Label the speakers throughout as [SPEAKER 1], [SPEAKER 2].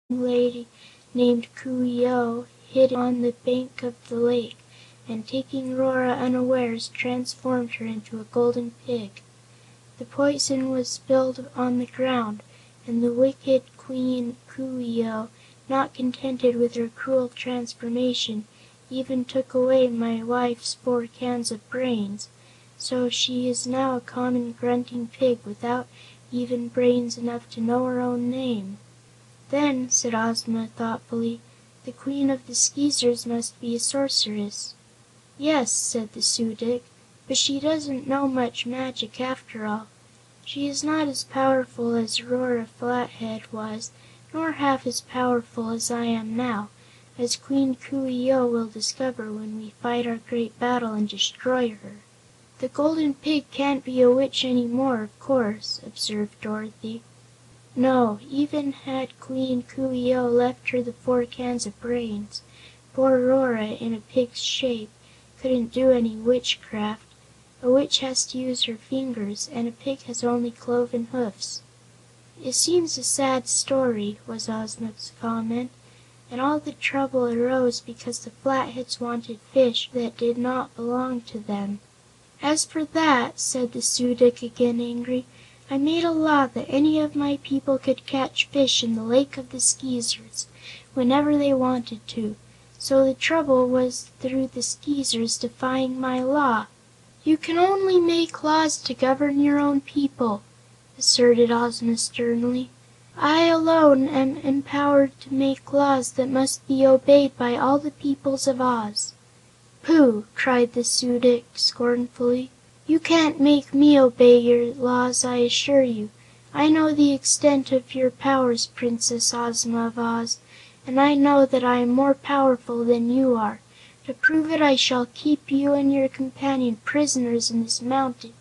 [SPEAKER 1] lady named Coo ee oh hid on the bank of the lake, and taking Rora unawares transformed her into a golden pig. The poison was spilled on the ground, and the wicked Queen Coo ee oh, not contented with her cruel transformation, even took away my wife's 4 cans of brains, so she is now a common grunting pig without even brains enough to know her own name." "Then," said Ozma thoughtfully, "the Queen of the Skeezers must be a sorceress." "Yes," said the Su dic, "but she doesn't know much magic, after all. She is not as powerful as Rora Flathead was, nor half as powerful as I am now, as Queen Coo ee oh will discover when we fight our great battle and destroy her." "The Golden Pig can't be a witch any more, of course," observed Dorothy. "No; even had Queen Coo ee oh left her the 4 cans of brains, poor Rora, in a pig's shape, couldn't do any witchcraft. A witch has to use her fingers, and a pig has only cloven hoofs." "It seems a sad story," was Ozma's comment, "and all the trouble arose because the Flatheads wanted fish that did not belong to them." "As for that," said the Su dic, again angry, "I made a law that any of my people could catch fish in the Lake of the Skeezers, whenever they wanted to. So the trouble was through the Skeezers defying my law." "You can only make laws to govern your own people," asserted Ozma sternly. "I alone am empowered to make laws that must be obeyed by all the peoples of Oz." "Pooh!" cried the Su dic scornfully. "You can't make me obey your laws, I assure you. I know the extent of your powers, Princess Ozma of Oz, and I know that I am more powerful than you are. To prove it, I shall keep you and your companion prisoners in this mountain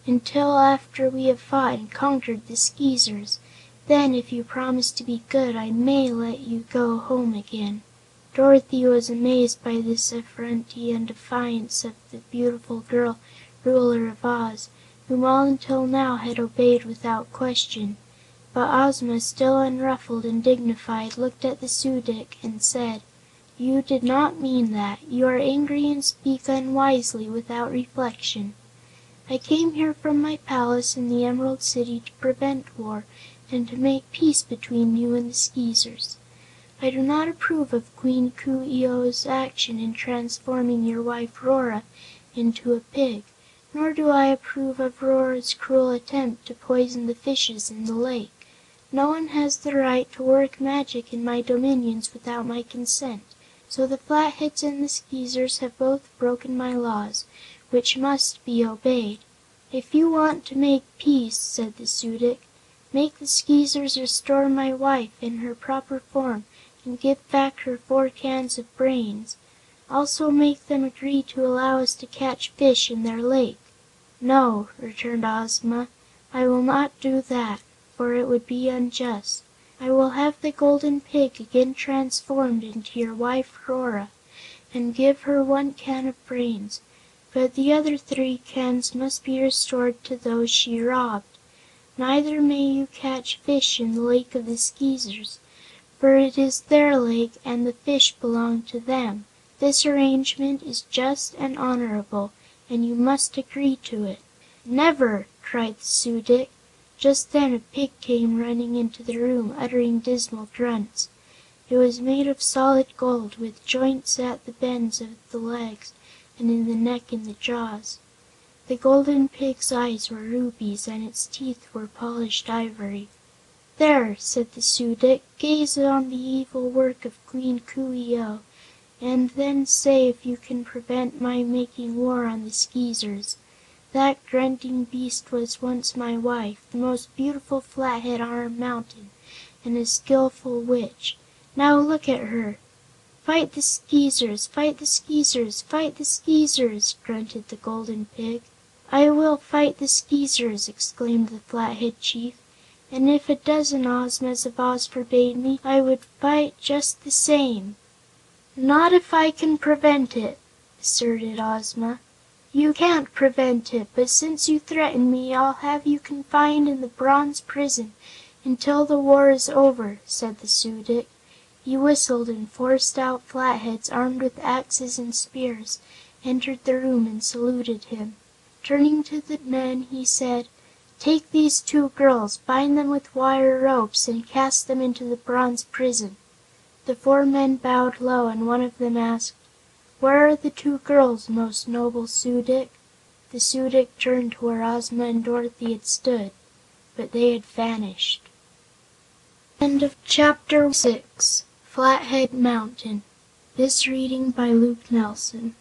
[SPEAKER 1] until after we have fought and conquered the Skeezers. Then, if you promise to be good, I may let you go home again." Dorothy was amazed by this effrontery and defiance of the beautiful girl Ruler of Oz, whom all until now had obeyed without question. But Ozma, still unruffled and dignified, looked at the Su dic and said: "You did not mean that. You are angry and speak unwisely, without reflection. I came here from my palace in the Emerald City to prevent war and to make peace between you and the Skeezers. I do not approve of Queen Coo ee oh's action in transforming your wife Rora into a pig, nor do I approve of Rora's cruel attempt to poison the fishes in the lake. No one has the right to work magic in my dominions without my consent, so the Flatheads and the Skeezers have both broken my laws, which must be obeyed. If you want to make peace," said the Su dic, "make the Skeezers restore my wife in her proper form and give back her 4 cans of brains. Also make them agree to allow us to catch fish in their lake." "No," returned Ozma, "I will not do that, for it would be unjust. I will have the Golden Pig again transformed into your wife Rora, and give her 1 can of brains, but the other 3 cans must be restored to those she robbed. Neither may you catch fish in the Lake of the Skeezers, for it is their lake and the fish belong to them. This arrangement is just and honorable, and you must agree to it." "Never!" cried the Su dic. Just then a pig came running into the room, uttering dismal grunts. It was made of solid gold, with joints at the bends of the legs and in the neck and the jaws. The Golden Pig's eyes were rubies and its teeth were polished ivory. "There," said the Su dic, "gaze on the evil work of Queen Coo ee oh, and then say if you can prevent my making war on the Skeezers. That grunting beast was once my wife, the most beautiful Flathead on our mountain, and a skillful witch. Now look at her!" "Fight the Skeezers! Fight the Skeezers! Fight the Skeezers!" grunted the Golden Pig. "I will fight the Skeezers!" exclaimed the Flathead chief, "and if a dozen Ozmas of Oz forbade me, I would fight just the same." "Not if I can prevent it," asserted Ozma. "You can't prevent it, but since you threaten me, I'll have you confined in the bronze prison "Until the war is over," said the Su dic. He whistled, and four stout Flatheads, armed with axes and spears, entered the room and saluted him. Turning to the men, he said: "Take these two girls, bind them with wire ropes and cast them into the bronze prison." The four men bowed low, and one of them asked: "Where are the two girls, most noble Su dic?" The Su dic turned to where Ozma and Dorothy had stood, but they had vanished. Chapter 6 Flathead Mountain. This reading by Luke Nelson.